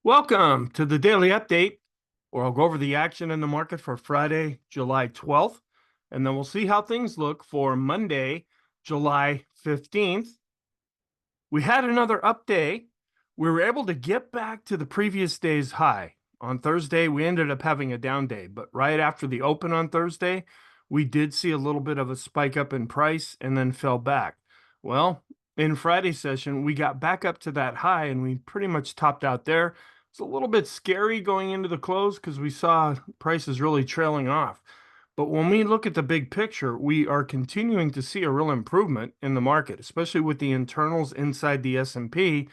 Welcome to the daily update, where I'll go over the action in the market for Friday, July 12th, and then we'll see how things look for Monday, July 15th. We had another up day. We were able to get back to the previous day's high. On Thursday, we ended up having a down day, but right after the open on Thursday, we did see a little bit of a spike up in price and then fell back. Well, in Friday's session, we got back up to that high and we pretty much topped out there. It's a little bit scary going into the close because we saw prices really trailing off. But when we look at the big picture, we are continuing to see a real improvement in the market, especially with the internals inside the S&P.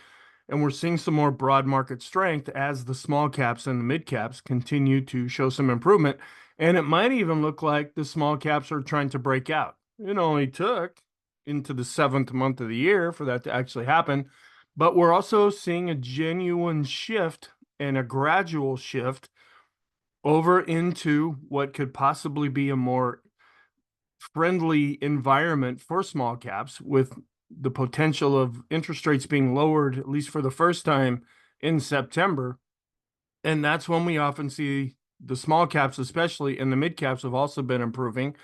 And we're seeing some more broad market strength as the small caps and the mid caps continue to show some improvement. And it might even look like the small caps are trying to break out. It only took into the 7th month of the year for that to actually happen. But we're also seeing a genuine shift and a gradual shift over into what could possibly be a more friendly environment for small caps, with the potential of interest rates being lowered, at least for the first time in September. And that's when we often see the small caps, especially, and the mid caps have also been improving.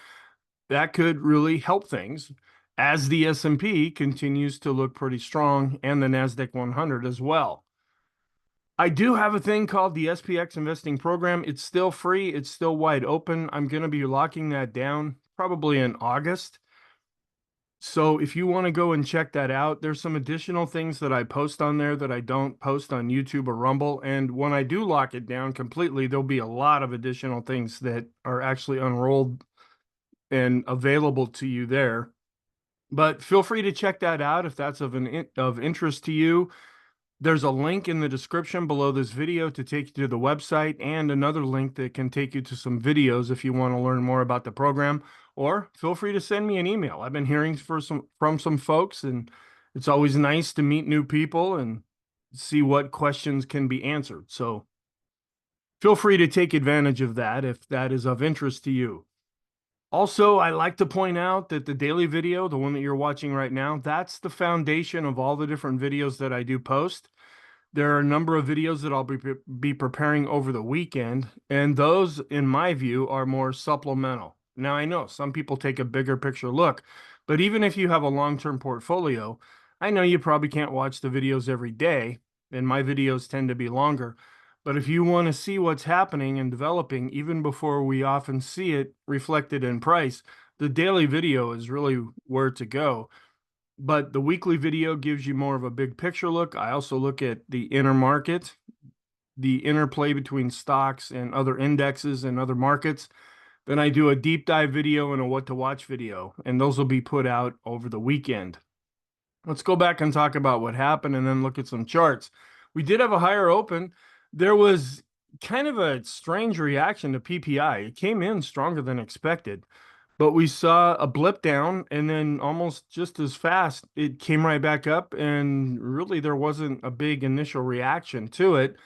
That could really help things as the S&P continues to look pretty strong, and the NASDAQ 100 as well. I do have a thing called the SPXInvesting Program. It's still free. It's still wide open. I'm going to be locking that down probably in August. So if you want to go and check that out, there's some additional things that I post on there that I don't post on YouTube or Rumble. And when I do lock it down completely, there'll be a lot of additional things that are actually unrolled and available to you there. But feel free to check that out if that's of interest to you. There's a link in the description below this video to take you to the website, and another link that can take you to some videos if you want to learn more about the program. Or feel free to send me an email. I've been hearing from some folks, and it's always nice to meet new people and see what questions can be answered. So feel free to take advantage of that if that is of interest to you. Also, I like to point out that the daily video, the one that you're watching right now, that's the foundation of all the different videos that I do post. There are a number of videos that I'll be preparing over the weekend, and those, in my view, are more supplemental. Now, I know some people take a bigger picture look, but even if you have a long-term portfolio, I know you probably can't watch the videos every day, and my videos tend to be longer. But if you want to see what's happening and developing, even before we often see it reflected in price, the daily video is really where to go. But the weekly video gives you more of a big picture look. I also look at the inner market, the interplay between stocks and other indexes and other markets. Then I do a deep dive video and a what to watch video, and those will be put out over the weekend. Let's go back and talk about what happened and then look at some charts. We did have a higher open. There was kind of a strange reaction to PPI. It came in stronger than expected, but we saw a blip down, and then almost just as fast, it came right back up, and really there wasn't a big initial reaction to it.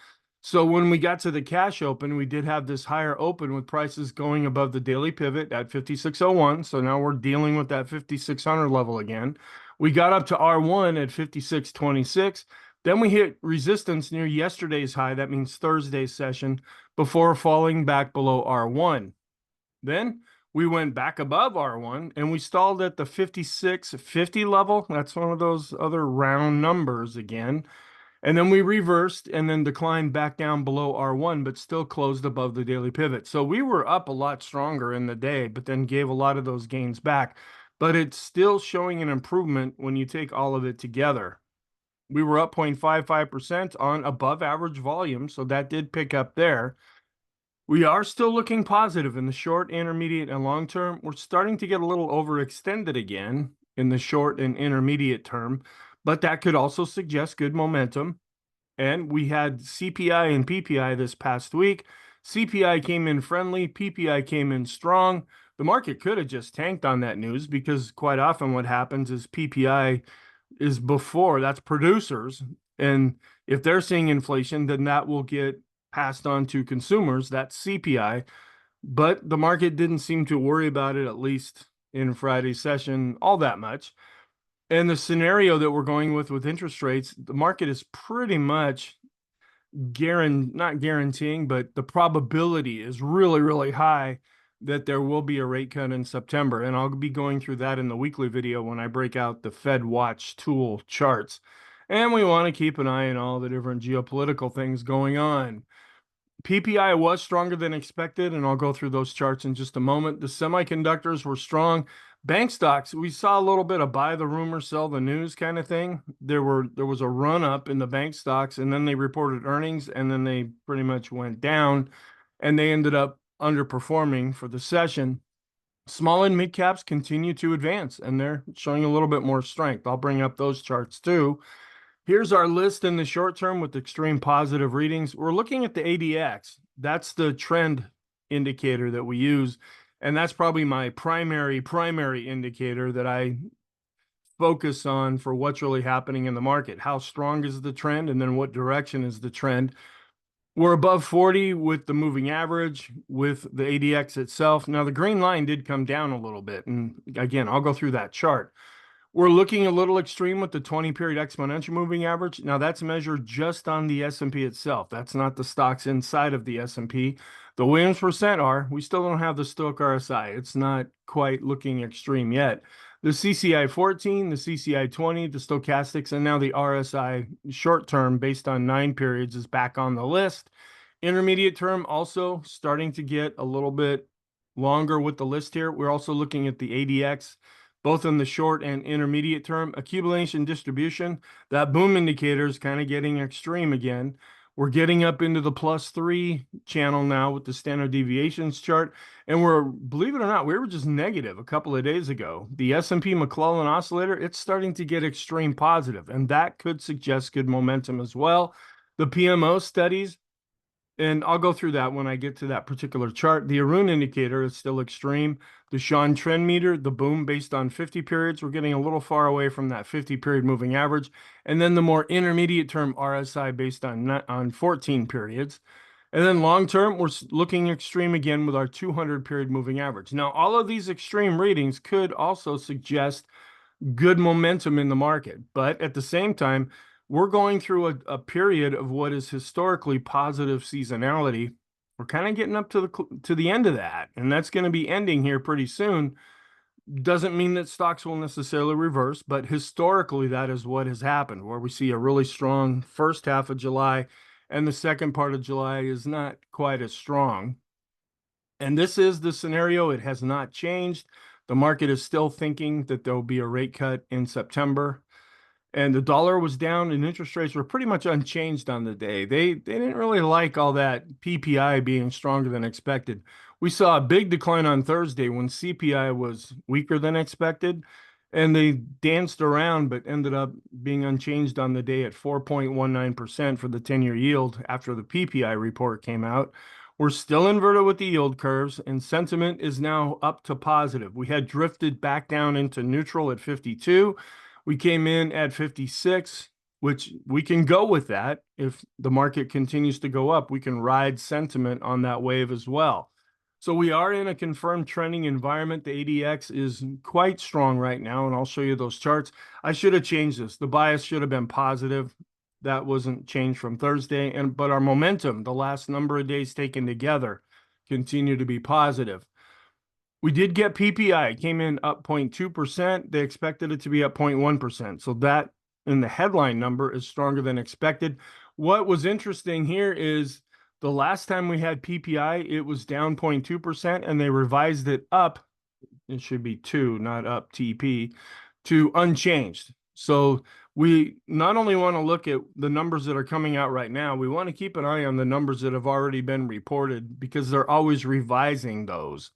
So when we got to the cash open, we did have this higher open with prices going above the daily pivot at 5601. So now we're dealing with that 5600 level again. We got up to R1 at 5626. Then we hit resistance near yesterday's high. That means Thursday's session, before falling back below R1. Then we went back above R1 and we stalled at the 5650 level. That's one of those other round numbers again. And then we reversed and then declined back down below R1, but still closed above the daily pivot. So we were up a lot stronger in the day, but then gave a lot of those gains back. But it's still showing an improvement when you take all of it together. We were up 0.55% on above average volume, so that did pick up there. We are still looking positive in the short, intermediate, and long term. We're starting to get a little overextended again in the short and intermediate term, but that could also suggest good momentum. And we had CPI and PPI this past week. CPI came in friendly, PPI came in strong. The market could have just tanked on that news, because quite often what happens is PPI is before, that's producers. And if they're seeing inflation, then that will get passed on to consumers. That's CPI. But the market didn't seem to worry about it, at least in Friday's session, all that much. And the scenario that we're going with interest rates, the market is pretty much not guaranteeing, but the probability is really, really high that there will be a rate cut in September. And I'll be going through that in the weekly video when I break out the Fed Watch tool charts. And we want to keep an eye on all the different geopolitical things going on. PPI was stronger than expected, and I'll go through those charts in just a moment. The semiconductors were strong. Bank stocks, we saw a little bit of buy the rumor, sell the news kind of thing. There was a run up in the bank stocks, and then they reported earnings, and then they pretty much went down, and they ended up underperforming for the session. Small and mid caps continue to advance, and they're showing a little bit more strength. I'll bring up those charts too. Here's our list in the short term with extreme positive readings. We're looking at the ADX. That's the trend indicator that we use. And that's probably my primary indicator that I focus on for what's really happening in the market. How strong is the trend? And then what direction is the trend? We're above 40 with the moving average, with the ADX itself. Now, the green line did come down a little bit. And again, I'll go through that chart. We're looking a little extreme with the 20-period exponential moving average. Now, that's measured just on the S&P itself. That's not the stocks inside of the S&P. The Williams percent are. We still don't have the Stoic RSI. It's not quite looking extreme yet. The CCI 14, the CCI 20, the stochastics, and now the RSI short term based on 9 periods is back on the list. Intermediate term also starting to get a little bit longer with the list here. We're also looking at the ADX, both in the short and intermediate term. Accumulation distribution, that boom indicator is kind of getting extreme again. We're getting up into the +3 channel now with the standard deviations chart. And believe it or not, we were just negative a couple of days ago. The S&P McClellan oscillator, it's starting to get extreme positive, and that could suggest good momentum as well. The PMO studies, and I'll go through that when I get to that particular chart. The Erin indicator is still extreme. The Sean trend meter, the boom based on 50 periods, we're getting a little far away from that 50-period moving average. And then the more intermediate term RSI based on 14 periods. And then long term, we're looking extreme again with our 200-period moving average. Now, all of these extreme readings could also suggest good momentum in the market. But at the same time, we're going through a period of what is historically positive seasonality. We're kind of getting up to the end of that, and that's going to be ending here pretty soon. Doesn't mean that stocks will necessarily reverse, but historically that is what has happened, where we see a really strong first half of July, and the second part of July is not quite as strong. And this is the scenario. It has not changed. The market is still thinking that there will be a rate cut in September. And the dollar was down and interest rates were pretty much unchanged on the day. They didn't really like all that PPI being stronger than expected. We saw a big decline on Thursday when CPI was weaker than expected, and they danced around but ended up being unchanged on the day at 4.19% for the 10-year yield after the PPI report came out. We're still inverted with the yield curves, and sentiment is now up to positive. We had drifted back down into neutral at 52. We came in at 56, which we can go with that. If the market continues to go up, we can ride sentiment on that wave as well. So we are in a confirmed trending environment. The ADX is quite strong right now, and I'll show you those charts. I should have changed this. The bias should have been positive. That wasn't changed from Thursday, but our momentum, the last number of days taken together, continue to be positive. We did get PPI. It came in up 0.2%. They expected it to be up 0.1%. So that in the headline number is stronger than expected. What was interesting here is the last time we had PPI, it was down 0.2%, and they revised it up. It should be 2, not up TP, to unchanged. So we not only want to look at the numbers that are coming out right now, we want to keep an eye on the numbers that have already been reported because they're always revising those.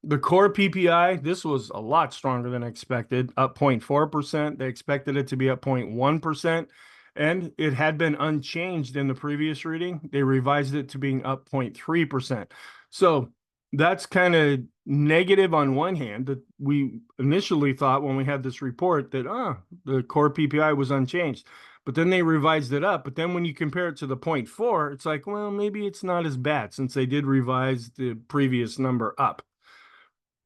The core PPI, this was a lot stronger than expected, up 0.4%. They expected it to be up 0.1%, and it had been unchanged in the previous reading. They revised it to being up 0.3%. So that's kind of negative on one hand, that we initially thought when we had this report that the core PPI was unchanged. But then they revised it up. But then when you compare it to the 0.4, it's like, well, maybe it's not as bad since they did revise the previous number up.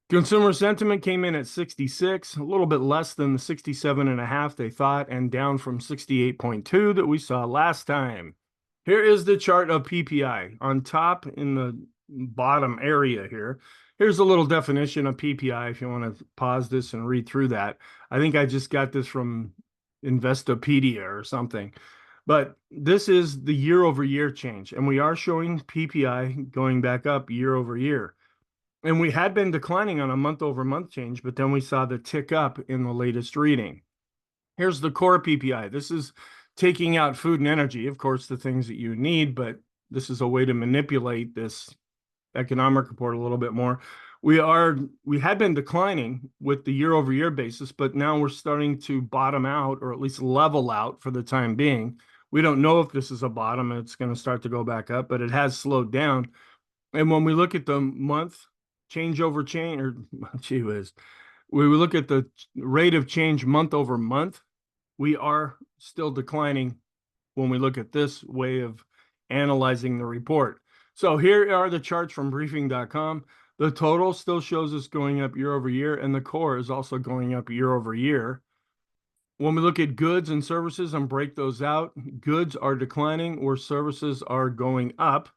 Consumer sentiment came in at 66, a little bit less than the 67.5 they thought, and down from 68.2 that we saw last time. Here is the chart of PPI. On top in the bottom area here, here's a little definition of PPI if you want to pause this and read through that. I think I just got this from Investopedia or something. But this is the year over year change, and we are showing PPI going back up year over year. And we had been declining on a month over month change, but then we saw the tick up in the latest reading. Here's the core PPI. This is taking out food and energy, of course, the things that you need, but this is a way to manipulate this economic report a little bit more. We had been declining with the year over year basis, but now we're starting to bottom out, or at least level out for the time being. We don't know if this is a bottom and it's going to start to go back up, but it has slowed down. And when we look at the month change over change, or gee whiz, we look at the rate of change month over month, we are still declining when we look at this way of analyzing the report. So here are the charts from briefing.com. The total still shows us going up year over year, and the core is also going up year over year. When we look at goods and services and break those out, goods are declining where services are going up.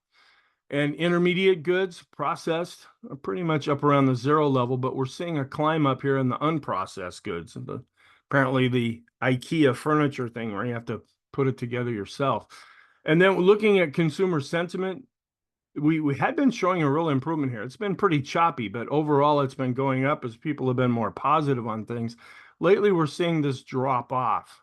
And intermediate goods, processed, are pretty much up around the zero level, but we're seeing a climb up here in the unprocessed goods. Apparently the IKEA furniture thing where you have to put it together yourself. And then looking at consumer sentiment, we had been showing a real improvement here. It's been pretty choppy, but overall it's been going up as people have been more positive on things. Lately, we're seeing this drop off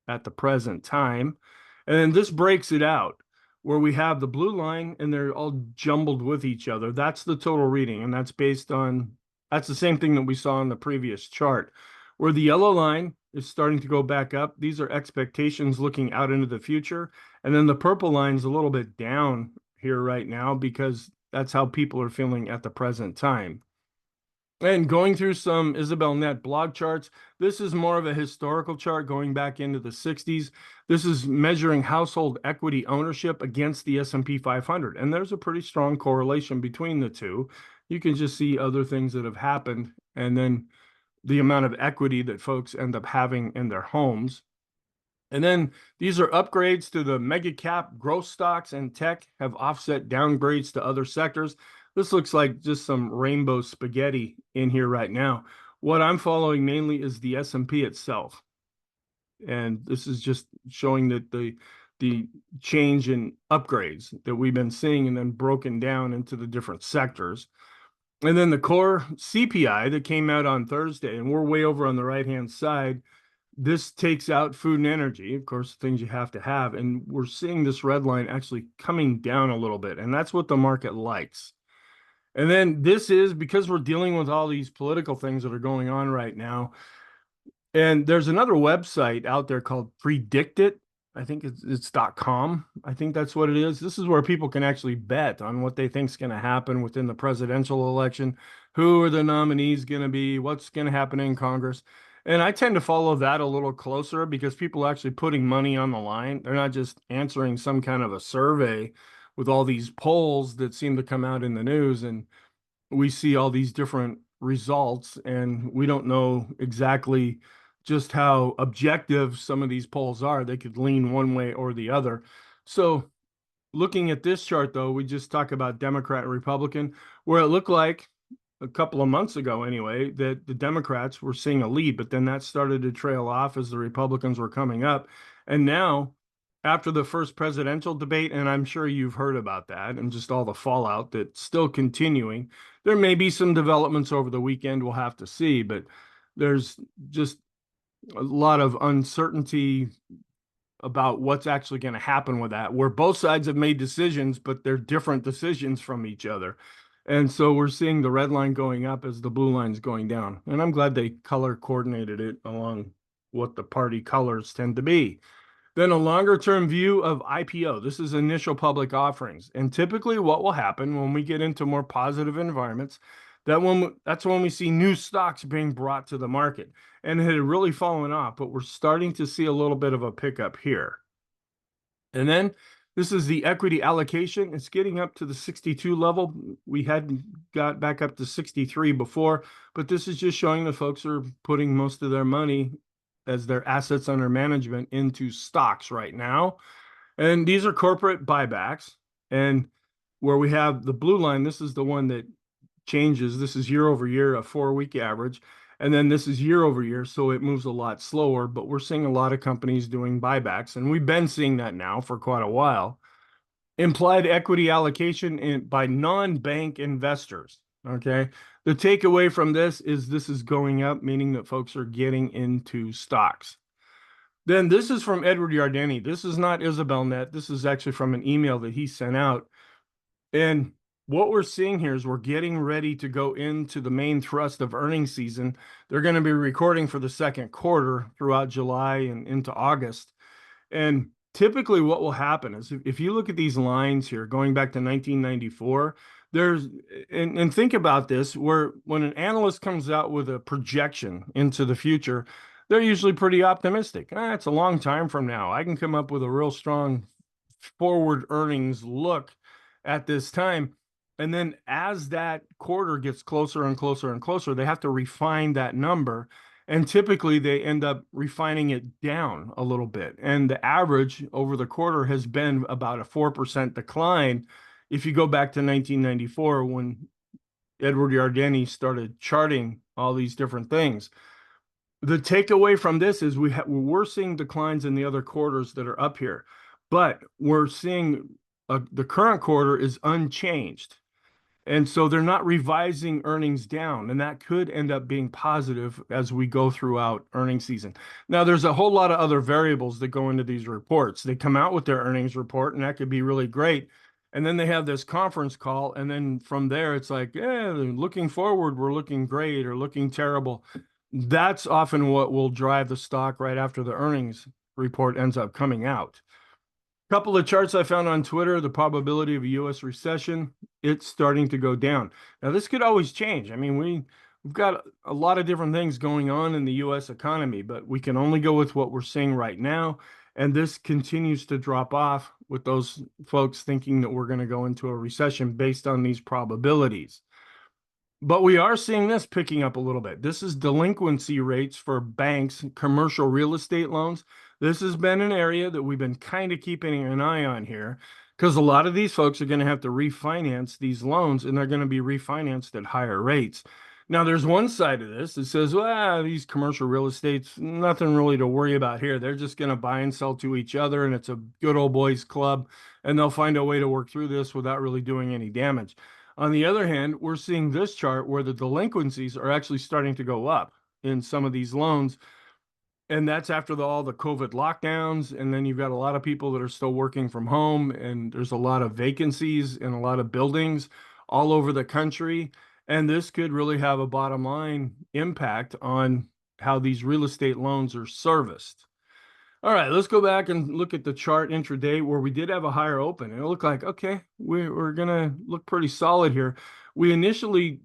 at the present time. And then this breaks it out where we have the blue line and they're all jumbled with each other. That's the total reading. And that's that's the same thing that we saw in the previous chart. Where the yellow line is starting to go back up. These are expectations looking out into the future. And then the purple line is a little bit down here right now because that's how people are feeling at the present time. And going through some Isabel Net blog charts, this is more of a historical chart going back into the 60s. This is measuring household equity ownership against the S&P 500. And there's a pretty strong correlation between the two. You can just see other things that have happened and then the amount of equity that folks end up having in their homes. And then these are upgrades to the mega cap growth stocks, and tech have offset downgrades to other sectors. This looks like just some rainbow spaghetti in here right now. What I'm following mainly is the S&P itself. And this is just showing that the change in upgrades that we've been seeing and then broken down into the different sectors. And then the core CPI that came out on Thursday, and we're way over on the right-hand side. This takes out food and energy, of course, things you have to have. And we're seeing this red line actually coming down a little bit. And that's what the market likes. And then this is because we're dealing with all these political things that are going on right now. And there's another website out there called Predict It. I think it's .com. I think that's what it is. This is where people can actually bet on what they think is going to happen within the presidential election. Who are the nominees going to be? What's going to happen in Congress? And I tend to follow that a little closer because people are actually putting money on the line. They're not just answering some kind of a survey with all these polls that seem to come out in the news. And we see all these different results, and we don't know exactly just how objective some of these polls are. They could lean one way or the other. So looking at this chart, though, we just talk about Democrat and Republican, where it looked like a couple of months ago anyway, that the Democrats were seeing a lead, but then that started to trail off as the Republicans were coming up. And now, after the first presidential debate, and I'm sure you've heard about that and just all the fallout that's still continuing, there may be some developments over the weekend. We'll have to see, but there's just a lot of uncertainty about what's actually going to happen with that, where both sides have made decisions, but they're different decisions from each other. And so we're seeing the red line going up as the blue line's going down. And I'm glad they color coordinated it along what the party colors tend to be. Then a longer term view of IPO. This is initial public offerings. And typically what will happen when we get into more positive environments, that's when we see new stocks being brought to the market. And it had really fallen off, but we're starting to see a little bit of a pickup here. And then this is the equity allocation. It's getting up to the 62 level. We hadn't got back up to 63 before, but this is just showing the folks are putting most of their money as their assets under management into stocks right now. And these are corporate buybacks. And where we have the blue line, this is the one that changes. This is year over year, a 4-week average. And then this is year over year, so it moves a lot slower, but we're seeing a lot of companies doing buybacks, and we've been seeing that now for quite a while. Implied equity allocation by non-bank investors. Okay. The takeaway from this is going up, meaning that folks are getting into stocks. Then this is from Edward Yardeni. This is not Isabel Net. This is actually from an email that he sent out. And what we're seeing here is we're getting ready to go into the main thrust of earnings season. They're going to be recording for the second quarter throughout July and into August. And typically what will happen is if you look at these lines here, going back to 1994, and think about this, where when an analyst comes out with a projection into the future, they're usually pretty optimistic. It's a long time from now. I can come up with a real strong forward earnings look at this time. And then as that quarter gets closer and closer and closer, they have to refine that number. And typically they end up refining it down a little bit. And the average over the quarter has been about a 4% decline. If you go back to 1994, when Edward Yardeni started charting all these different things, the takeaway from this is we're seeing declines in the other quarters that are up here, but we're seeing the current quarter is unchanged. And so they're not revising earnings down, and that could end up being positive as we go throughout earnings season. Now, there's a whole lot of other variables that go into these reports. They come out with their earnings report, and that could be really great. And then they have this conference call, and then from there, it's like, looking forward, we're looking great or looking terrible. That's often what will drive the stock right after the earnings report ends up coming out. Couple of charts I found on Twitter, the probability of a U.S. recession, it's starting to go down. Now, this could always change. I mean, we've got a lot of different things going on in the U.S. economy, but we can only go with what we're seeing right now. And this continues to drop off with those folks thinking that we're going to go into a recession based on these probabilities. But we are seeing this picking up a little bit. This is delinquency rates for banks, commercial real estate loans. This has been an area that we've been kind of keeping an eye on here because a lot of these folks are going to have to refinance these loans, and they're going to be refinanced at higher rates. Now, there's one side of this that says, well, these commercial real estates, nothing really to worry about here. They're just going to buy and sell to each other, and it's a good old boys club, and they'll find a way to work through this without really doing any damage. On the other hand, we're seeing this chart where the delinquencies are actually starting to go up in some of these loans. And that's after all the COVID lockdowns. And then you've got a lot of people that are still working from home, and there's a lot of vacancies in a lot of buildings all over the country. And this could really have a bottom line impact on how these real estate loans are serviced. All right, let's go back and look at the chart intraday where we did have a higher open. And it looked like, okay, we're going to look pretty solid here. We initially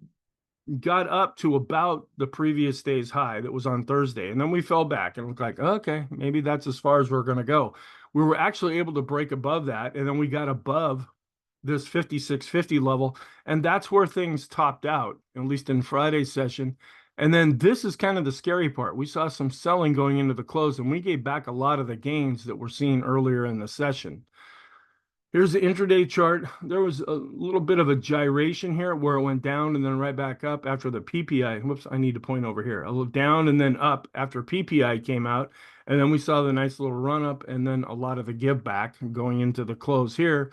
got up to about the previous day's high that was on Thursday, and then we fell back and looked like, okay, maybe that's as far as we're going to go. We were actually able to break above that, and then we got above this 5650 level, and that's where things topped out, at least in Friday's session. And then this is kind of the scary part. We saw some selling going into the close, and we gave back a lot of the gains that we're seeing earlier in the session. Here's the intraday chart. There was a little bit of a gyration here where it went down and then right back up after the PPI. Whoops, I need to point over here. A little down and then up after PPI came out. And then we saw the nice little run up and then a lot of the give back going into the close here.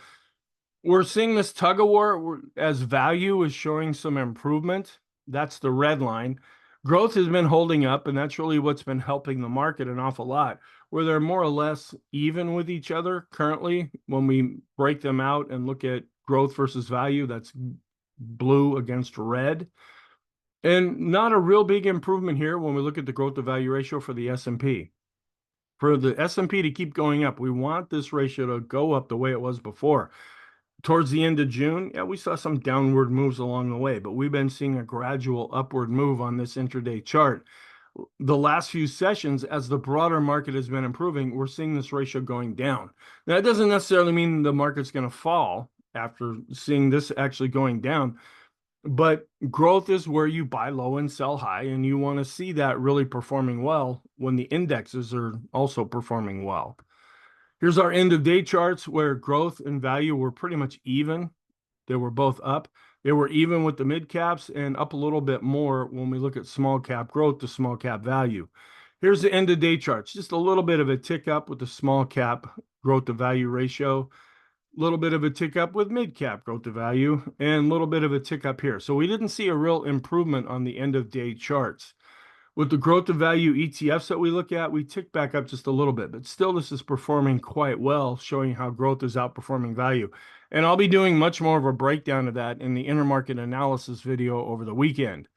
We're seeing this tug of war as value is showing some improvement. That's the red line. Growth has been holding up, and that's really what's been helping the market an awful lot, where they're more or less even with each other currently. When we break them out and look at growth versus value, that's blue against red. And not a real big improvement here when we look at the growth to value ratio for the S&P. For the S&P to keep going up, we want this ratio to go up the way it was before. Towards the end of June, yeah, we saw some downward moves along the way, but we've been seeing a gradual upward move on this intraday chart. The last few sessions, as the broader market has been improving, we're seeing this ratio going down. Now, that doesn't necessarily mean the market's going to fall after seeing this actually going down, but growth is where you buy low and sell high, and you want to see that really performing well when the indexes are also performing well. Here's our end of day charts where growth and value were pretty much even. They were both up. They were even with the mid caps and up a little bit more when we look at small cap growth to small cap value. Here's the end of day charts, just a little bit of a tick up with the small cap growth to value ratio, a little bit of a tick up with mid cap growth to value, and a little bit of a tick up here. So we didn't see a real improvement on the end of day charts. With the growth of value ETFs that we look at, we tick back up just a little bit, but still this is performing quite well, showing how growth is outperforming value. And I'll be doing much more of a breakdown of that in the intermarket analysis video over the weekend.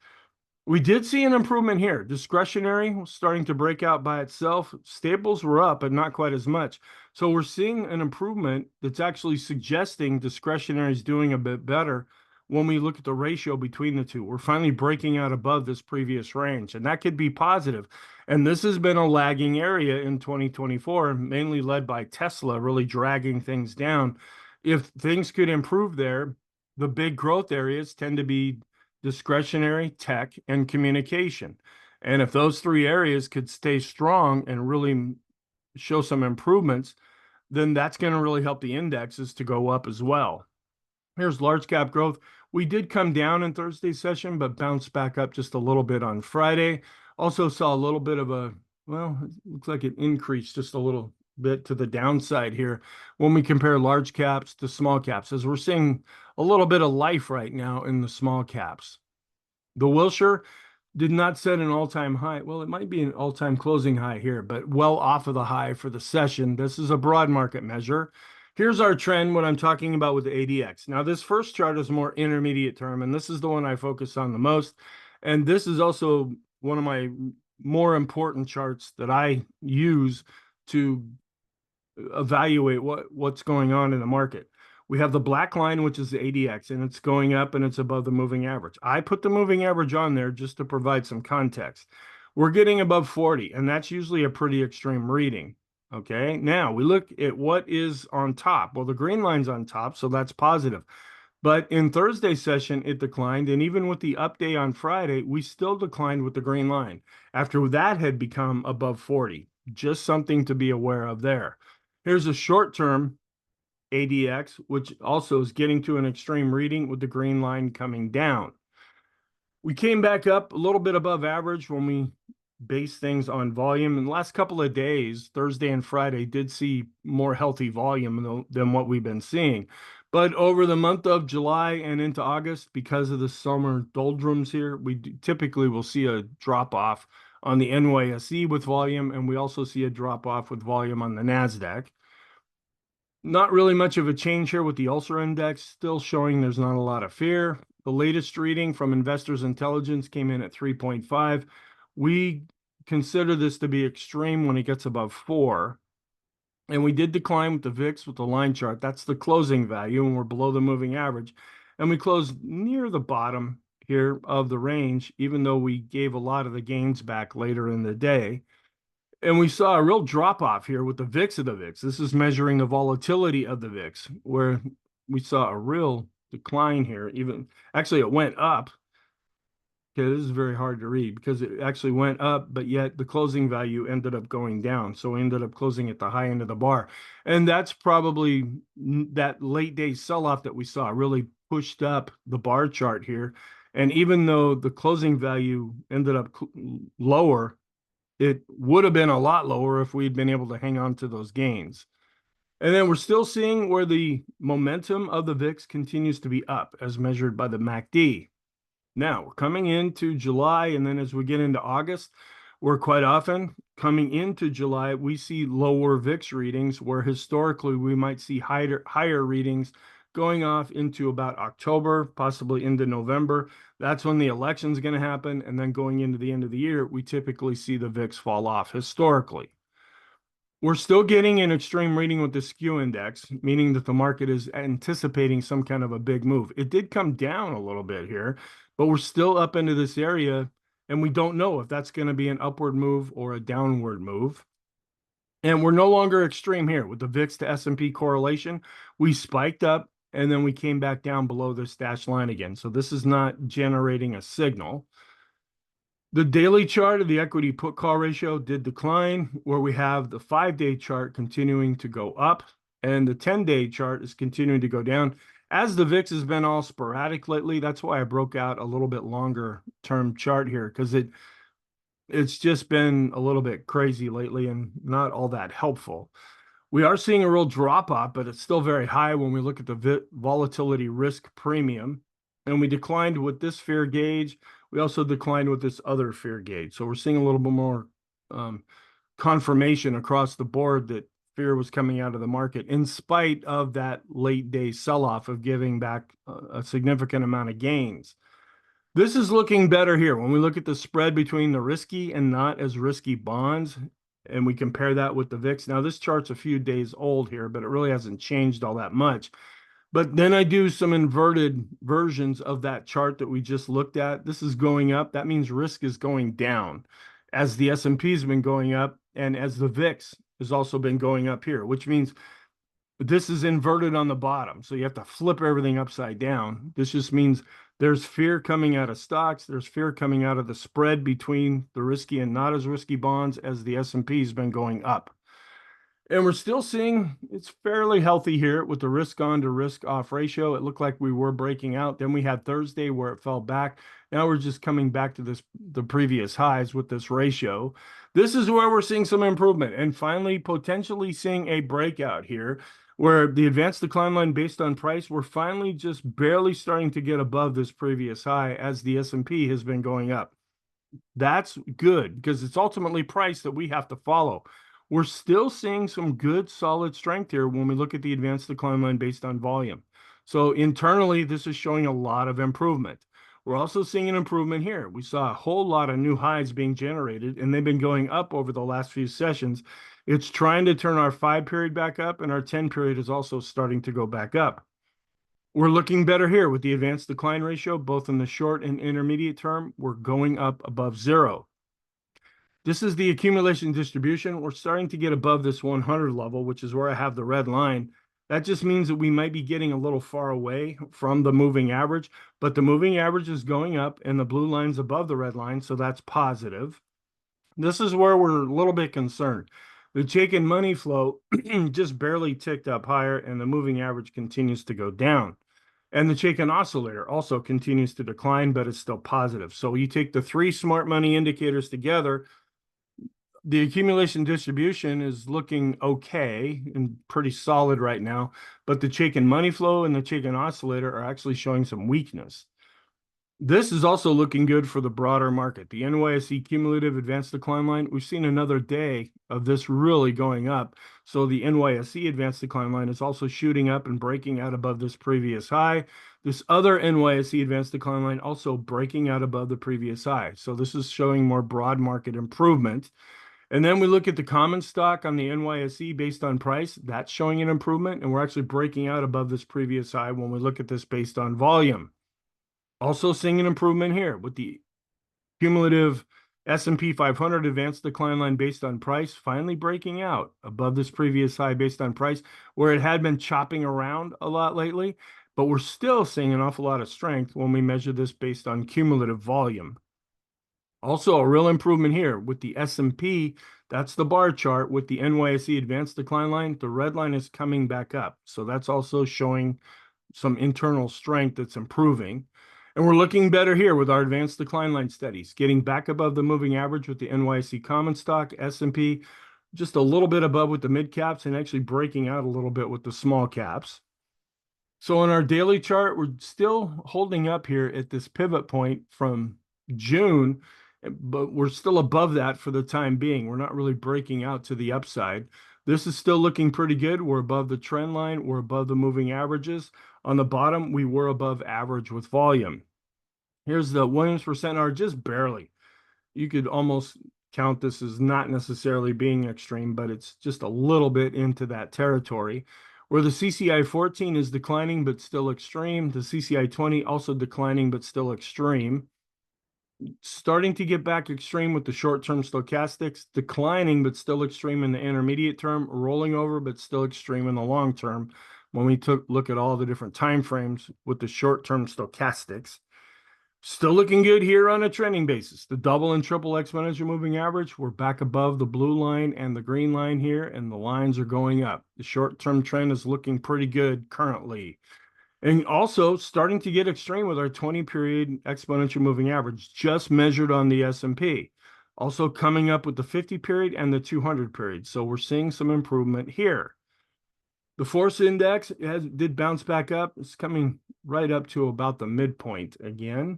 We did see an improvement here. Discretionary was starting to break out by itself. Staples were up, but not quite as much. So we're seeing an improvement that's actually suggesting discretionary is doing a bit better when we look at the ratio between the two. We're finally breaking out above this previous range, and that could be positive. And this has been a lagging area in 2024, mainly led by Tesla, really dragging things down. If things could improve there, the big growth areas tend to be discretionary, tech, and communication. And if those three areas could stay strong and really show some improvements, then that's going to really help the indexes to go up as well. Here's large cap growth. We did come down in Thursday's session, but bounced back up just a little bit on Friday. Also saw a little bit of a, well, it looks like it increased just a little bit to the downside here when we compare large caps to small caps, as we're seeing a little bit of life right now in the small caps. The Wilshire did not set an all-time high. Well, it might be an all-time closing high here, but well off of the high for the session. This is a broad market measure. Here's our trend, what I'm talking about with the ADX. Now, this first chart is more intermediate term, and this is the one I focus on the most. And this is also one of my more important charts that I use to evaluate what's going on in the market. We have the black line, which is the ADX, and it's going up and it's above the moving average. I put the moving average on there just to provide some context. We're getting above 40, and that's usually a pretty extreme reading. Okay, now we look at what is on top. Well, the green line's on top, so that's positive. But in Thursday's session, it declined. And even with the update on Friday, we still declined with the green line after that had become above 40. Just something to be aware of there. Here's a short-term ADX, which also is getting to an extreme reading with the green line coming down. We came back up a little bit above average when we base things on volume. In the last couple of days, Thursday and Friday, did see more healthy volume than what we've been seeing. But over the month of July and into August, because of the summer doldrums here, we typically will see a drop-off on the NYSE with volume, and we also see a drop-off with volume on the NASDAQ. Not really much of a change here with the Ulcer Index, still showing there's not a lot of fear. The latest reading from Investors Intelligence came in at 3.5. We consider this to be extreme when it gets above 4. And we did decline with the VIX with the line chart. That's the closing value, and we're below the moving average. And we closed near the bottom here of the range, even though we gave a lot of the gains back later in the day. And we saw a real drop-off here with the VIX of the VIX. This is measuring the volatility of the VIX, where we saw a real decline here. Even actually, it went up. Okay, this is very hard to read because it actually went up, but yet the closing value ended up going down. So we ended up closing at the high end of the bar. And that's probably that late day sell-off that we saw really pushed up the bar chart here. And even though the closing value ended up lower, it would have been a lot lower if we'd been able to hang on to those gains. And then we're still seeing where the momentum of the VIX continues to be up as measured by the MACD. Now, we're coming into July, and then as we get into August, we're quite often coming into July, we see lower VIX readings, where historically we might see higher readings going off into about October, possibly into November. That's when the election's going to happen, and then going into the end of the year, we typically see the VIX fall off historically. We're still getting an extreme reading with the skew index, meaning that the market is anticipating some kind of a big move. It did come down a little bit here, but we're still up into this area, and we don't know if that's going to be an upward move or a downward move. And we're no longer extreme here with the VIX to S&P correlation. We spiked up, and then we came back down below this dashed line again. So this is not generating a signal. The daily chart of the equity put call ratio did decline, where we have the 5-day chart continuing to go up, and the 10-day chart is continuing to go down. As the VIX has been all sporadic lately, that's why I broke out a little bit longer term chart here, because it's just been a little bit crazy lately and not all that helpful. We are seeing a real drop off, but it's still very high when we look at the volatility risk premium. And we declined with this fear gauge. We also declined with this other fear gauge. So we're seeing a little bit more confirmation across the board that fear was coming out of the market, in spite of that late day sell off of giving back a significant amount of gains. This is looking better here. When we look at the spread between the risky and not as risky bonds, and we compare that with the VIX. Now, this chart's a few days old here, but it really hasn't changed all that much. But then I do some inverted versions of that chart that we just looked at. This is going up. That means risk is going down as the S&P has been going up and as the VIX has also been going up here, which means this is inverted on the bottom. So you have to flip everything upside down. This just means there's fear coming out of stocks. There's fear coming out of the spread between the risky and not as risky bonds as the S&P has been going up. And we're still seeing it's fairly healthy here with the risk on to risk off ratio. It looked like we were breaking out. Then we had Thursday where it fell back. Now we're just coming back to the previous highs with this ratio. This is where we're seeing some improvement and finally potentially seeing a breakout here where the advanced decline line based on price, we're finally just barely starting to get above this previous high as the S&P has been going up. That's good because it's ultimately price that we have to follow. We're still seeing some good solid strength here when we look at the advanced decline line based on volume. So internally, this is showing a lot of improvement. We're also seeing an improvement here. We saw a whole lot of new highs being generated, and they've been going up over the last few sessions. It's trying to turn our 5 period back up, and our 10 period is also starting to go back up. We're looking better here with the advanced decline ratio, both in the short and intermediate term. We're going up above 0. This is the accumulation distribution. We're starting to get above this 100 level, which is where I have the red line. That just means that we might be getting a little far away from the moving average, but the moving average is going up and the blue line's above the red line, so that's positive. This is where we're a little bit concerned. The Chaikin money flow just barely ticked up higher and the moving average continues to go down. And the Chaikin oscillator also continues to decline, but it's still positive. So you take the 3 smart money indicators together, the accumulation distribution is looking okay and pretty solid right now, but the Chaikin money flow and the Chaikin oscillator are actually showing some weakness. This is also looking good for the broader market. The NYSE cumulative advanced decline line, we've seen another day of this really going up. So the NYSE advanced decline line is also shooting up and breaking out above this previous high. This other NYSE advanced decline line also breaking out above the previous high. So this is showing more broad market improvement. And then we look at the common stock on the NYSE based on price. That's showing an improvement, and we're actually breaking out above this previous high when we look at this based on volume. Also seeing an improvement here with the cumulative S&P 500 advanced decline line based on price finally breaking out above this previous high based on price, where it had been chopping around a lot lately, but we're still seeing an awful lot of strength when we measure this based on cumulative volume. Also, a real improvement here with the S&P, that's the bar chart with the NYSE advanced decline line. The red line is coming back up. So that's also showing some internal strength that's improving. And we're looking better here with our advanced decline line studies, getting back above the moving average with the NYSE common stock, S&P, just a little bit above with the mid caps and actually breaking out a little bit with the small caps. So on our daily chart, we're still holding up here at this pivot point from June, but we're still above that for the time being. We're not really breaking out to the upside. This is still looking pretty good. We're above the trend line. We're above the moving averages. On the bottom, we were above average with volume. Here's the Williams %R, just barely. You could almost count this as not necessarily being extreme, but it's just a little bit into that territory. Where the CCI 14 is declining but still extreme. The CCI 20 also declining but still extreme. Starting to get back extreme with the short-term stochastics, declining but still extreme in the intermediate term, rolling over but still extreme in the long term when we look at all the different time frames with the short-term stochastics. Still looking good here on a trending basis. The double and triple exponential moving average, we're back above the blue line and the green line here, and the lines are going up. The short-term trend is looking pretty good currently. And also starting to get extreme with our 20-period exponential moving average, just measured on the S&P. Also coming up with the 50-period and the 200-period. So we're seeing some improvement here. The force index did bounce back up. It's coming right up to about the midpoint again.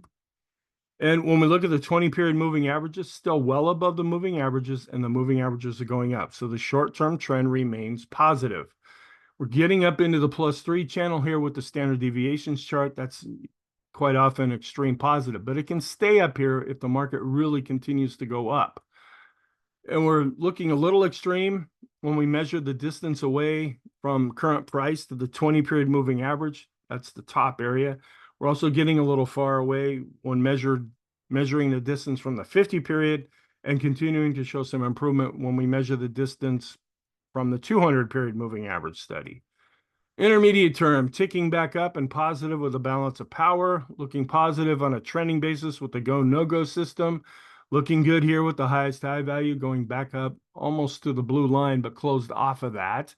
And when we look at the 20-period moving averages, still well above the moving averages, and the moving averages are going up. So the short-term trend remains positive. We're getting up into the +3 channel here with the standard deviations chart. That's quite often extreme positive, but it can stay up here if the market really continues to go up. And we're looking a little extreme when we measure the distance away from current price to the 20-period moving average. That's the top area. We're also getting a little far away when measuring the distance from the 50-period, and continuing to show some improvement when we measure the distance from the 200-period moving average study. Intermediate term, ticking back up and positive with a balance of power, looking positive on a trending basis with the go, no-go system. Looking good here with the highest high value going back up almost to the blue line, but closed off of that.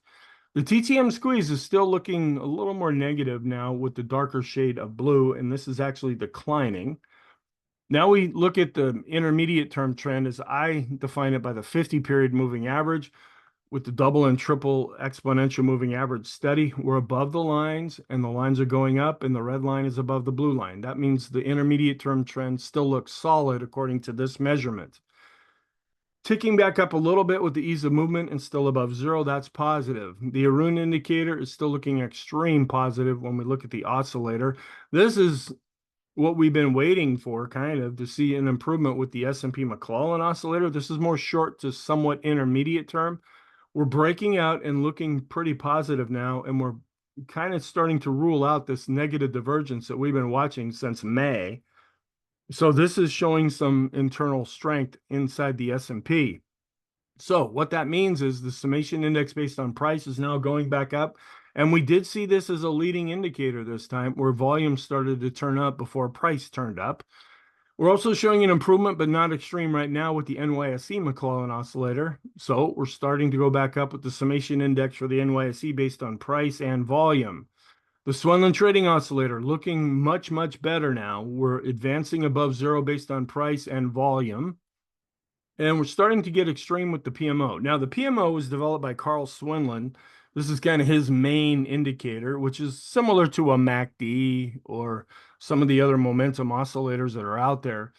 The TTM squeeze is still looking a little more negative now with the darker shade of blue, and this is actually declining. Now we look at the intermediate term trend as I define it by the 50-period moving average with the double and triple exponential moving average steady. We're above the lines, and the lines are going up, and the red line is above the blue line. That means the intermediate term trend still looks solid according to this measurement. Ticking back up a little bit with the ease of movement and still above zero, that's positive. The Erin indicator is still looking extreme positive when we look at the oscillator. This is what we've been waiting for, kind of, to see an improvement with the S&P McClellan oscillator. This is more short to somewhat intermediate term. We're breaking out and looking pretty positive now, and we're kind of starting to rule out this negative divergence that we've been watching since May. So this is showing some internal strength inside the S&P. So what that means is the summation index based on price is now going back up. And we did see this as a leading indicator this time, where volume started to turn up before price turned up. We're also showing an improvement, but not extreme right now, with the NYSE McClellan oscillator. So we're starting to go back up with the summation index for the NYSE based on price and volume. The Swenlin trading oscillator looking much, much better now. We're advancing above zero based on price and volume. And we're starting to get extreme with the PMO. Now, the PMO was developed by Carl Swenlin. This is kind of his main indicator, which is similar to a MACD or some of the other momentum oscillators that are out there.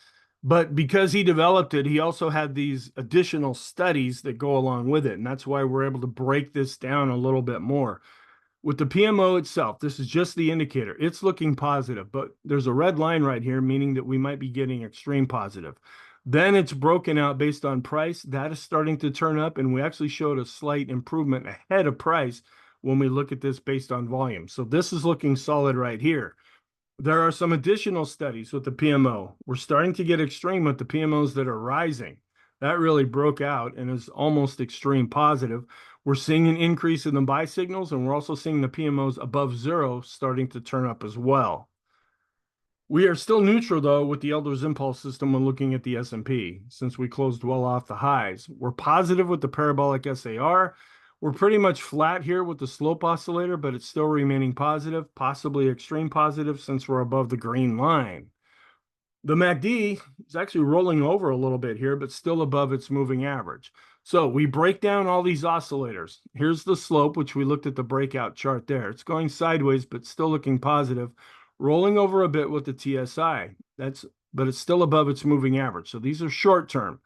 But because he developed it, he also had these additional studies that go along with it. And that's why we're able to break this down a little bit more. With the PMO itself, this is just the indicator. It's looking positive, but there's a red line right here, meaning that we might be getting extreme positive. Then it's broken out based on price. That is starting to turn up, and we actually showed a slight improvement ahead of price when we look at this based on volume. So this is looking solid right here. There are some additional studies with the PMO. We're starting to get extreme with the PMOs that are rising. That really broke out and is almost extreme positive. We're seeing an increase in the buy signals, and we're also seeing the PMOs above zero starting to turn up as well. We are still neutral, though, with the Elders Impulse system when looking at the S&P, since we closed well off the highs. We're positive with the parabolic SAR. We're pretty much flat here with the slope oscillator, but it's still remaining positive, possibly extreme positive, since we're above the green line. The MACD is actually rolling over a little bit here, but still above its moving average. So we break down all these oscillators. Here's the slope, which we looked at the breakout chart there. It's going sideways, but still looking positive, rolling over a bit with the TSI. But it's still above its moving average. So these are short term.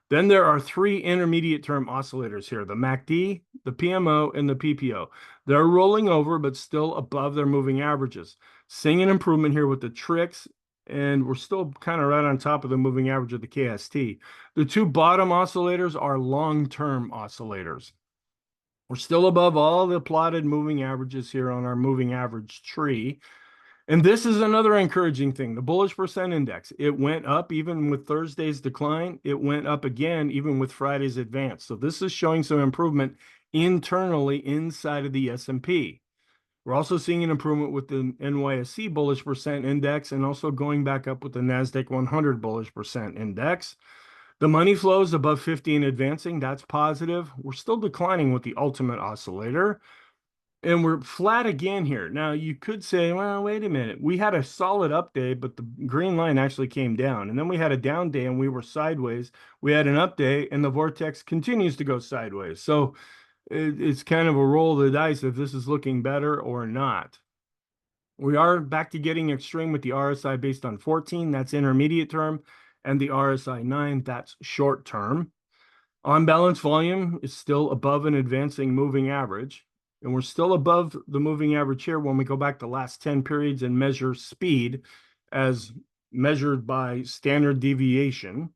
Then there are three intermediate term oscillators here, the MACD, the PMO, and the PPO. They're rolling over, but still above their moving averages. Seeing an improvement here with the TRIX, and we're still kind of right on top of the moving average of the KST. The two bottom oscillators are long-term oscillators. We're still above all the plotted moving averages here on our moving average tree. And this is another encouraging thing. The bullish percent index, it went up even with Thursday's decline. It went up again even with Friday's advance. So this is showing some improvement internally inside of the S&P. We're also seeing an improvement with the NYSE bullish percent index and also going back up with the NASDAQ 100 bullish percent index. The money flow is above 50 and advancing. That's positive. We're still declining with the ultimate oscillator. And we're flat again here. Now, you could say, well, wait a minute. We had a solid up day, but the green line actually came down. And then we had a down day and we were sideways. We had an up day and the vortex continues to go sideways. So it's kind of a roll of the dice if this is looking better or not. We are back to getting extreme with the RSI based on 14. That's intermediate term. And the RSI 9, that's short term. On balance, volume is still above an advancing moving average. And we're still above the moving average here when we go back the last 10 periods and measure speed as measured by standard deviation.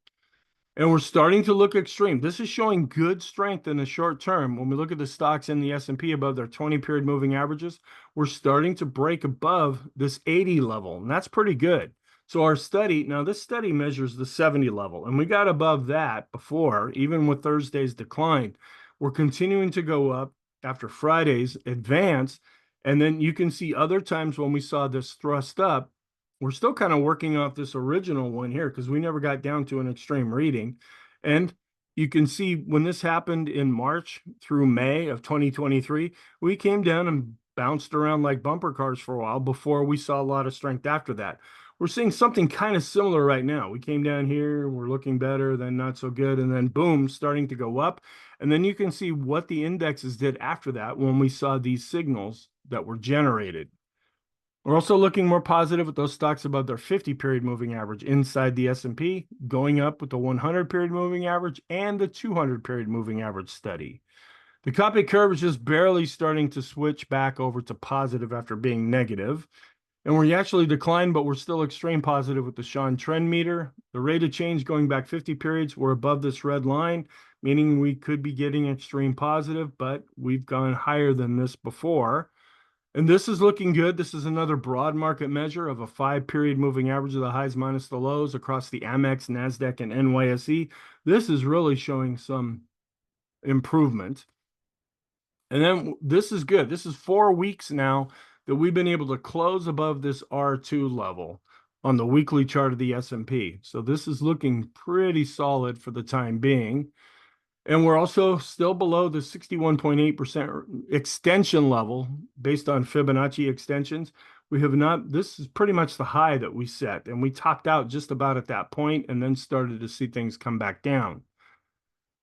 And we're starting to look extreme. This is showing good strength in the short term. When we look at the stocks in the S&P above their 20-period moving averages, we're starting to break above this 80 level, and that's pretty good. So our study, now this study measures the 70 level, and we got above that before, even with Thursday's decline. We're continuing to go up after Friday's advance, and then you can see other times when we saw this thrust up. We're still kind of working off this original one here because we never got down to an extreme reading. And you can see when this happened in March through May of 2023, we came down and bounced around like bumper cars for a while before we saw a lot of strength after that. We're seeing something kind of similar right now. We came down here, we're looking better, then not so good, and then boom, starting to go up. And then you can see what the indexes did after that when we saw these signals that were generated. We're also looking more positive with those stocks above their 50-period moving average inside the S&P, going up with the 100-period moving average and the 200-period moving average study. The copy curve is just barely starting to switch back over to positive after being negative. And we actually declined, but we're still extreme positive with the Sean trend meter. The rate of change going back 50 periods, we're above this red line, meaning we could be getting extreme positive, but we've gone higher than this before. And this is looking good. This is another broad market measure of a 5-period moving average of the highs minus the lows across the Amex, NASDAQ, and NYSE. This is really showing some improvement. And then this is good. This is 4 weeks now that we've been able to close above this R2 level on the weekly chart of the S&P. So this is looking pretty solid for the time being. And we're also still below the 61.8% extension level based on Fibonacci extensions. We have not, this is pretty much the high that we set, and we topped out just about at that point and then started to see things come back down.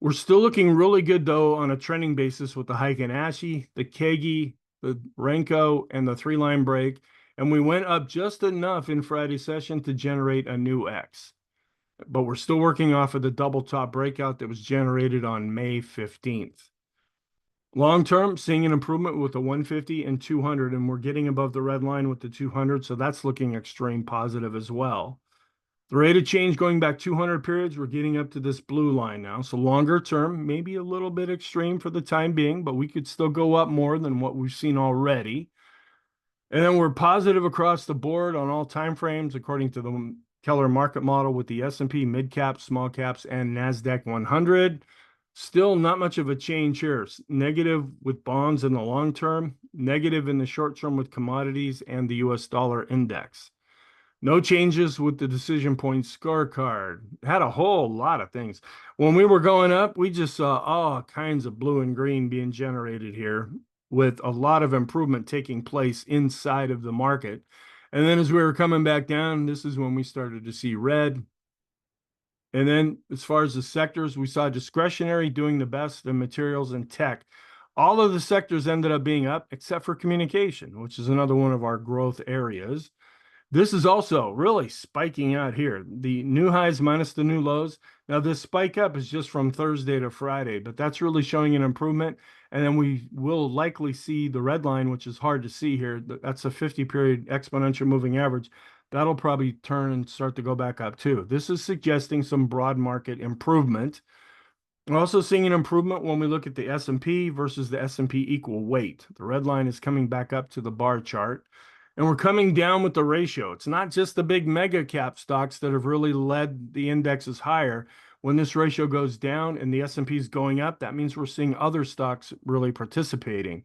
We're still looking really good, though, on a trending basis with the Heiken Ashi, the Kegi, the Renko, and the 3-line break. And we went up just enough in Friday's session to generate a new X. But we're still working off of the double top breakout that was generated on May 15th. Long term, seeing an improvement with the 150 and 200, and we're getting above the red line with the 200, so that's looking extreme positive as well. The rate of change going back 200 periods, we're getting up to this blue line now. So longer term, maybe a little bit extreme for the time being, but we could still go up more than what we've seen already. And then we're positive across the board on all time frames according to the Keller market model with the S&P, mid caps, small caps, and NASDAQ 100. Still not much of a change here. Negative with bonds in the long term, negative in the short term with commodities and the US dollar index. No changes with the decision point scorecard. Had a whole lot of things. When we were going up, we just saw all kinds of blue and green being generated here with a lot of improvement taking place inside of the market. And then as we were coming back down, this is when we started to see red. And then as far as the sectors, we saw discretionary doing the best in materials and tech. All of the sectors ended up being up except for communication, which is another one of our growth areas. This is also really spiking out here. The new highs minus the new lows. Now this spike up is just from Thursday to Friday, but that's really showing an improvement. And then we will likely see the red line, which is hard to see here. That's a 50-period exponential moving average. That'll probably turn and start to go back up too. This is suggesting some broad market improvement. We're also seeing an improvement when we look at the S&P versus the S&P equal weight. The red line is coming back up to the bar chart. And we're coming down with the ratio. It's not just the big mega cap stocks that have really led the indexes higher. When this ratio goes down and the S&P is going up, that means we're seeing other stocks really participating.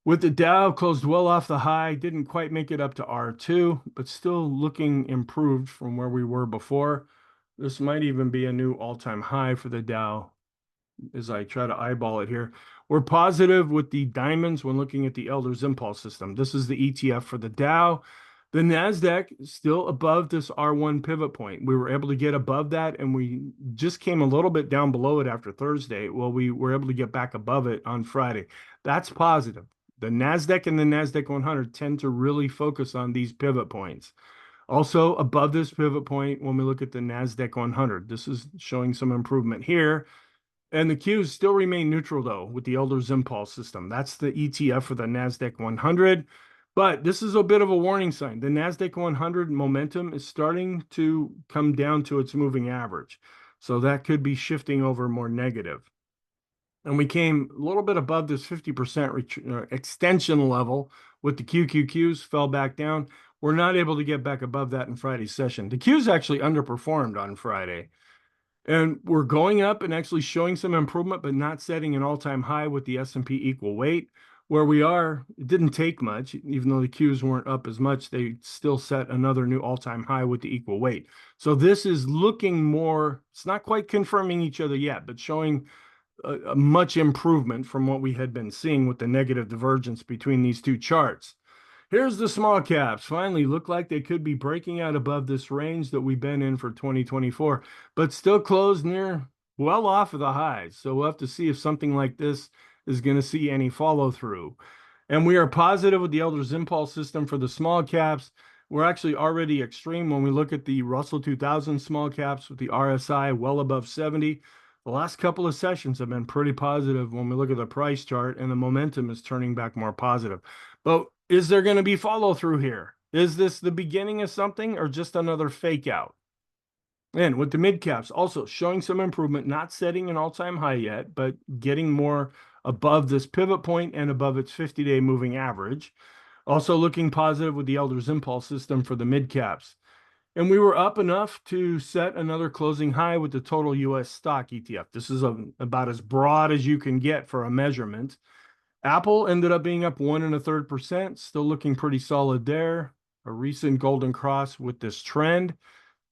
With the Dow closed well off the high, didn't quite make it up to R2, but still looking improved from where we were before. This might even be a new all-time high for the Dow as I try to eyeball it here. We're positive with the diamonds when looking at the Elders Impulse System. This is the ETF for the Dow. The NASDAQ is still above this R1 pivot point. We were able to get above that, and we just came a little bit down below it after Thursday. Well, we were able to get back above it on Friday. That's positive. The NASDAQ and the NASDAQ 100 tend to really focus on these pivot points. Also, above this pivot point, when we look at the NASDAQ 100, this is showing some improvement here. And the Qs still remain neutral, though, with the Elders Impulse System. That's the ETF for the NASDAQ 100. But this is a bit of a warning sign. The NASDAQ 100 momentum is starting to come down to its moving average. So that could be shifting over more negative. And we came a little bit above this 50% extension level with the QQQs, fell back down. We're not able to get back above that in Friday's session. The Qs actually underperformed on Friday. And we're going up and actually showing some improvement, but not setting an all-time high with the S&P equal weight. Where we are, it didn't take much. Even though the Qs weren't up as much, they still set another new all-time high with the equal weight. So this is looking more, it's not quite confirming each other yet, but showing a much improvement from what we had been seeing with the negative divergence between these two charts. Here's the small caps. Finally, look like they could be breaking out above this range that we've been in for 2024, but still closed near, well off of the highs. So we'll have to see if something like this is going to see any follow through. And we are positive with the Elders Impulse System for the small caps. We're actually already extreme when we look at the Russell 2000 small caps with the RSI well above 70. The last couple of sessions have been pretty positive when we look at the price chart, and the momentum is turning back more positive. But is there going to be follow through here? Is this the beginning of something or just another fake out? And with the mid caps also showing some improvement, not setting an all-time high yet, but getting more above this pivot point and above its 50-day moving average. Also looking positive with the Elders Impulse System for the mid caps. And we were up enough to set another closing high with the total US stock ETF. This is about as broad as you can get for a measurement. Apple ended up being up 1.33%, still looking pretty solid there. A recent golden cross with this trend.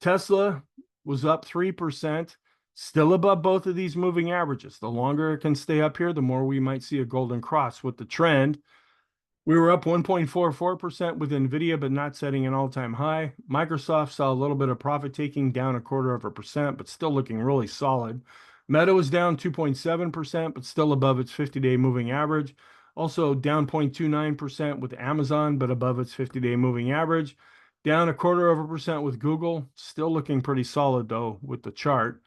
Tesla was up 3%, still above both of these moving averages. The longer it can stay up here, the more we might see a golden cross with the trend. We were up 1.44% with NVIDIA, but not setting an all-time high. Microsoft saw a little bit of profit taking, down 0.25%, but still looking really solid. Meta was down 2.7%, but still above its 50-day moving average. Also down 0.29% with Amazon, but above its 50-day moving average. Down 0.25% with Google, still looking pretty solid though with the chart.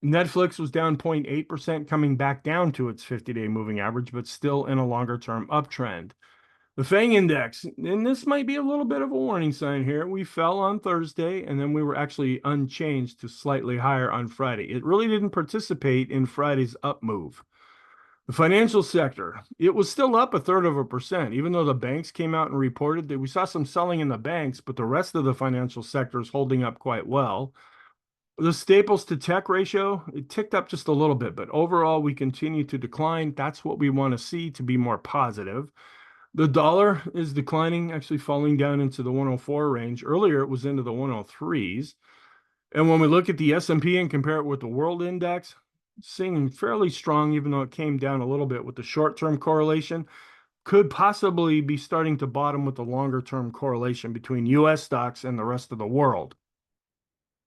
Netflix was down 0.8%, coming back down to its 50-day moving average, but still in a longer-term uptrend. The FANG index, and this might be a little bit of a warning sign here. We fell on Thursday, and then we were actually unchanged to slightly higher on Friday. It really didn't participate in Friday's up move. The financial sector, it was still up 0.33%, even though the banks came out and reported that we saw some selling in the banks, but the rest of the financial sector is holding up quite well. The staples to tech ratio, it ticked up just a little bit, but overall we continue to decline. That's what we want to see to be more positive. The dollar is declining, actually falling down into the 104 range. Earlier, it was into the 103s. And when we look at the S&P and compare it with the world index, seeing fairly strong, even though it came down a little bit with the short-term correlation, could possibly be starting to bottom with the longer-term correlation between U.S. stocks and the rest of the world.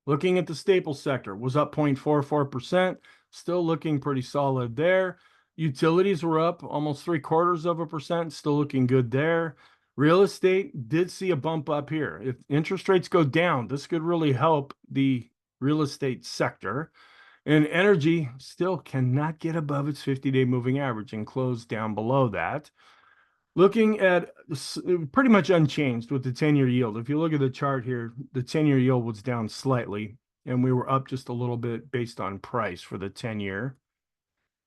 Looking at the staples sector, was up 0.44%, still looking pretty solid there. Utilities were up almost 0.75%, still looking good there. Real estate did see a bump up here. If interest rates go down, this could really help the real estate sector. And energy still cannot get above its 50-day moving average and close down below that. Looking at pretty much unchanged with the 10-year yield. If you look at the chart here, the 10-year yield was down slightly, and we were up just a little bit based on price for the 10-year.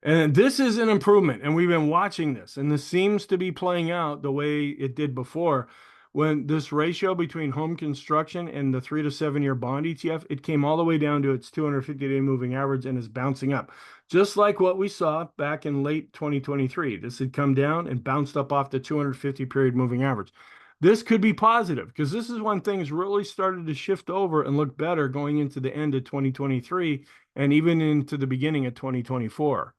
And this is an improvement, and we've been watching this, and this seems to be playing out the way it did before. when this ratio between home construction and the 3 to 7 year bond ETF, it came all the way down to its 250-day moving average and is bouncing up. Just like what we saw back in late 2023. This had come down and bounced up off the 250 period moving average. This could be positive because this is when things really started to shift over and look better going into the end of 2023 and even into the beginning of 2024.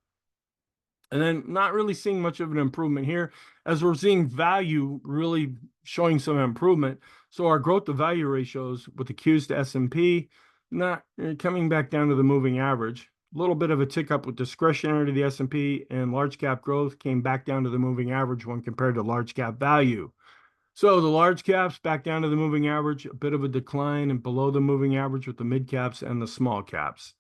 And then not really seeing much of an improvement here as we're seeing value really showing some improvement. So our growth to value ratios with the Qs to S&P, not coming back down to the moving average. A little bit of a tick up with discretionary to the S&P, and large cap growth came back down to the moving average when compared to large cap value. So the large caps back down to the moving average, a bit of a decline, and below the moving average with the mid caps and the small caps.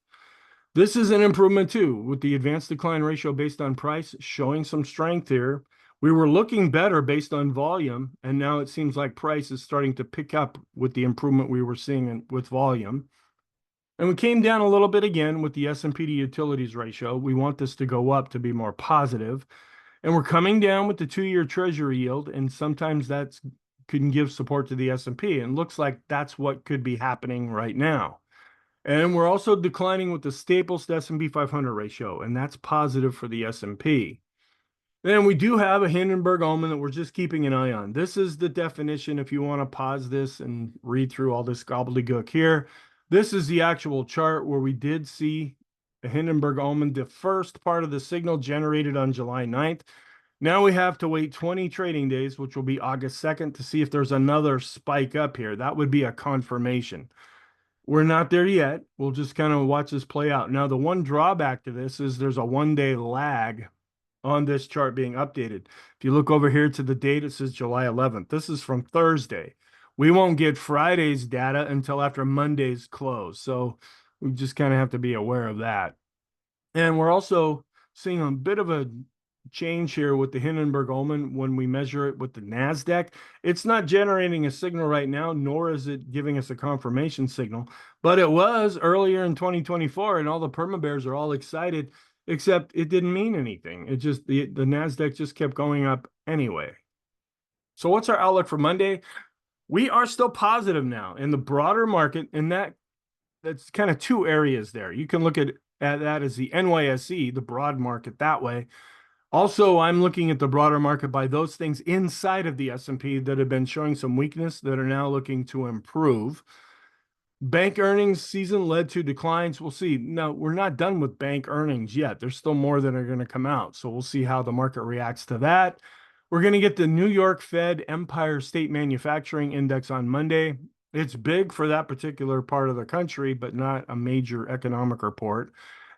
This is an improvement too, with the advanced decline ratio based on price showing some strength here. We were looking better based on volume, and now it seems like price is starting to pick up with the improvement we were seeing with volume. And we came down a little bit again with the S&P to utilities ratio. We want this to go up to be more positive. And we're coming down with the 2-year treasury yield, and sometimes that can give support to the S&P. And looks like that's what could be happening right now. And we're also declining with the Staples to S&P 500 ratio, and that's positive for the S&P. Then we do have a Hindenburg-Ullman that we're just keeping an eye on. This is the definition if you want to pause this and read through all this gobbledygook here. This is the actual chart where we did see a Hindenburg-Ullman, the first part of the signal generated on July 9th. Now we have to wait 20 trading days, which will be August 2nd, to see if there's another spike up here. That would be a confirmation. We're not there yet. We'll just kind of watch this play out. Now, the one drawback to this is there's a 1-day lag on this chart being updated. If you look over here to the date, it says July 11th. This is from Thursday. We won't get Friday's data until after Monday's close. So we just kind of have to be aware of that. And we're also seeing a bit of a change here with the Hindenburg-Ullman when we measure it with the NASDAQ. It's not generating a signal right now, nor is it giving us a confirmation signal, but it was earlier in 2024, and all the perma bears are all excited, except it didn't mean anything. It just, the NASDAQ just kept going up anyway. So what's our outlook for Monday? We are still positive now in the broader market, and that's kind of two areas there. You can look at that as the NYSE, the broad market that way. Also, I'm looking at the broader market by those things inside of the S&P that have been showing some weakness that are now looking to improve. Bank earnings season led to declines. We'll see. Now, we're not done with bank earnings yet. There's still more that are going to come out. So we'll see how the market reacts to that. We're going to get the New York Fed Empire State Manufacturing Index on Monday. It's big for that particular part of the country, but not a major economic report.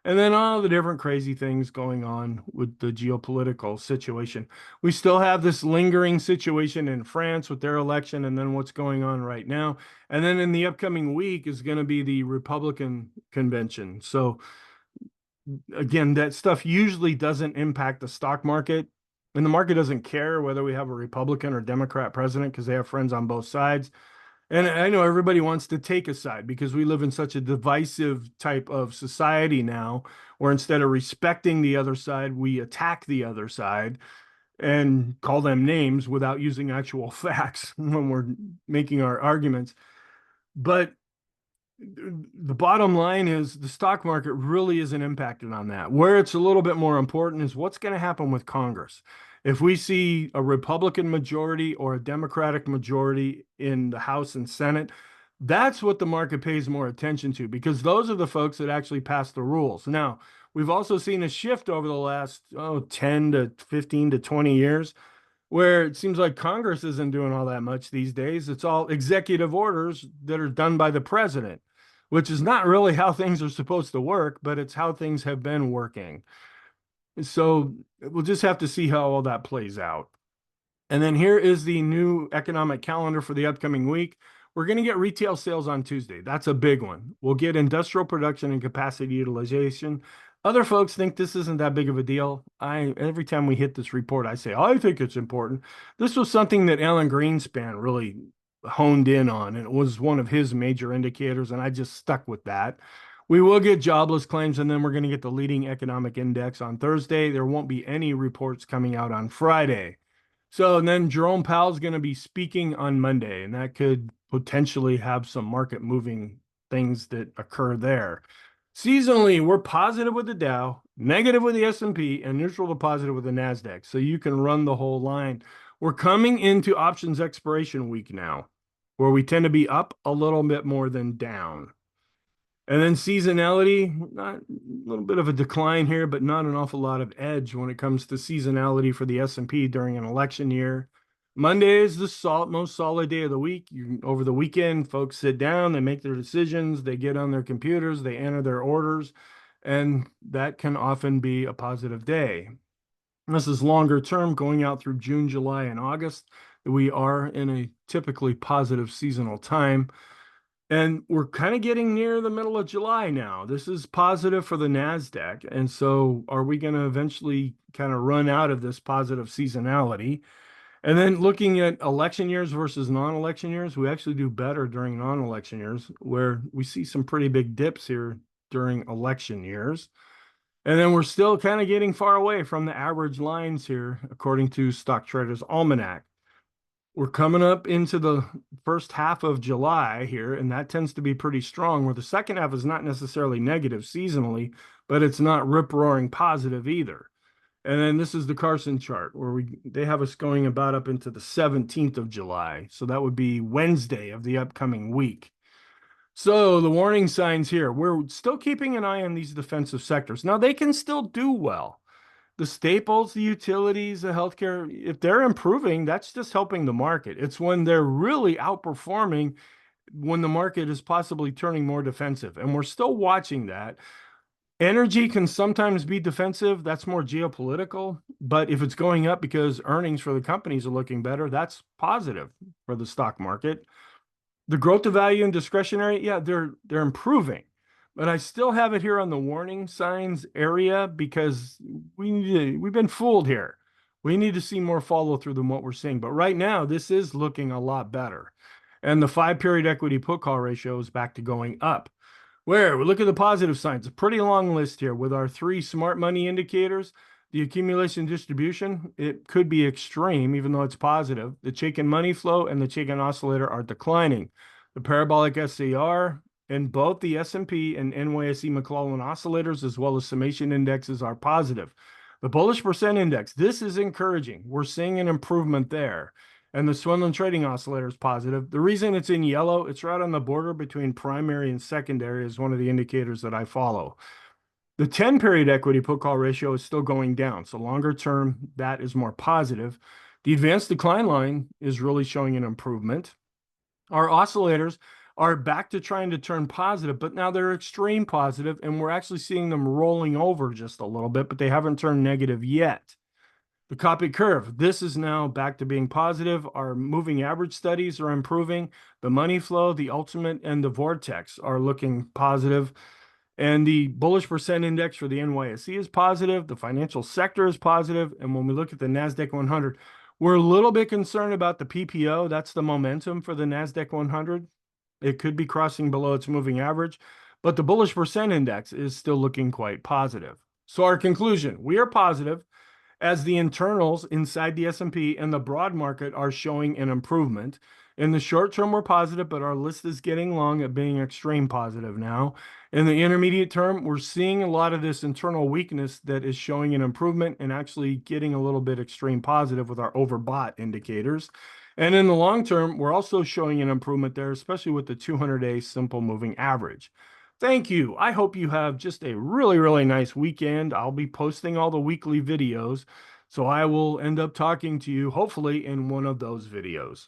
And then all the different crazy things going on with the geopolitical situation. We still have this lingering situation in France with their election and then what's going on right now. And then in the upcoming week is going to be the Republican convention. So again, that stuff usually doesn't impact the stock market. And the market doesn't care whether we have a Republican or Democrat president because they have friends on both sides. And I know everybody wants to take a side because we live in such a divisive type of society now, where instead of respecting the other side, we attack the other side and call them names without using actual facts when we're making our arguments. But the bottom line is the stock market really isn't impacted on that. Where it's a little bit more important is what's going to happen with Congress. If we see a Republican majority or a Democratic majority in the House and Senate, that's what the market pays more attention to because those are the folks that actually pass the rules. Now, we've also seen a shift over the last 10 to 15 to 20 years where it seems like Congress isn't doing all that much these days. It's all executive orders that are done by the president, which is not really how things are supposed to work, but it's how things have been working. So we'll just have to see how all that plays out. And then here is the new economic calendar for the upcoming week. We're going to get retail sales on Tuesday. That's a big one. We'll get industrial production and capacity utilization. Other folks think this isn't that big of a deal. Every time we hit this report, I say, I think it's important. This was something that Alan Greenspan really honed in on, and it was one of his major indicators, and I just stuck with that. We will get jobless claims, and then we're going to get the leading economic index on Thursday. There won't be any reports coming out on Friday. So and then Jerome Powell's going to be speaking on Monday, and that could potentially have some market moving things that occur there. Seasonally, we're positive with the Dow, negative with the S&P, and neutral to positive with the NASDAQ. So you can run the whole line. We're coming into options expiration week now, where we tend to be up a little bit more than down. And then seasonality, not a little bit of a decline here, but not an awful lot of edge when it comes to seasonality for the S&P during an election year. Monday is the most solid day of the week. Over the weekend, folks sit down, they make their decisions, they get on their computers, they enter their orders, and that can often be a positive day. This is longer term, going out through June, July, and August. We are in a typically positive seasonal time. And we're kind of getting near the middle of July now. This is positive for the NASDAQ. And so are we going to eventually kind of run out of this positive seasonality? And then looking at election years versus non-election years, we actually do better during non-election years, where we see some pretty big dips here during election years. And then we're still kind of getting far away from the average lines here, according to Stock Traders Almanac. We're coming up into the first half of July here, and that tends to be pretty strong, where the second half is not necessarily negative seasonally, but it's not rip-roaring positive either. And then this is the Carson chart, where they have us going about up into the 17th of July. So that would be Wednesday of the upcoming week. So the warning signs here, we're still keeping an eye on these defensive sectors. Now, they can still do well. The staples, the utilities, the healthcare, if they're improving, that's just helping the market. It's when they're really outperforming, when the market is possibly turning more defensive. And we're still watching that. Energy can sometimes be defensive. That's more geopolitical. But if it's going up because earnings for the companies are looking better, that's positive for the stock market. The growth to value and discretionary, yeah, they're improving. But I still have it here on the warning signs area because we've been fooled here. We need to see more follow through than what we're seeing. But right now, this is looking a lot better. And the 5-period equity put call ratio is back to going up. Where we look at the positive signs, a pretty long list here with our 3 smart money indicators. The accumulation distribution, it could be extreme, even though it's positive. The Chaikin money flow and the Chaikin oscillator are declining. The parabolic SCR and both the S&P and NYSE McClellan oscillators, as well as summation indexes, are positive. The bullish percent index, this is encouraging. We're seeing an improvement there. And the Swenlin trading oscillator is positive. The reason it's in yellow, it's right on the border between primary and secondary, is one of the indicators that I follow. The 10-period equity put call ratio is still going down. So longer term, that is more positive. The advanced decline line is really showing an improvement. Our oscillators are back to trying to turn positive, but now they're extreme positive, and we're actually seeing them rolling over just a little bit, but they haven't turned negative yet. The copy curve, this is now back to being positive. Our moving average studies are improving. The money flow, the ultimate, and the vortex are looking positive. And the bullish percent index for the NYSE is positive. The financial sector is positive. And when we look at the NASDAQ 100, we're a little bit concerned about the PPO. That's the momentum for the NASDAQ 100. It could be crossing below its moving average, but the bullish percent index is still looking quite positive. So our conclusion, we are positive as the internals inside the S&P and the broad market are showing an improvement. In the short term, we're positive, but our list is getting long at being extreme positive now. In the intermediate term, we're seeing a lot of this internal weakness that is showing an improvement and actually getting a little bit extreme positive with our overbought indicators. And in the long term, we're also showing an improvement there, especially with the 200-day simple moving average. Thank you. I hope you have just a really, really nice weekend. I'll be posting all the weekly videos, so I will end up talking to you hopefully in one of those videos.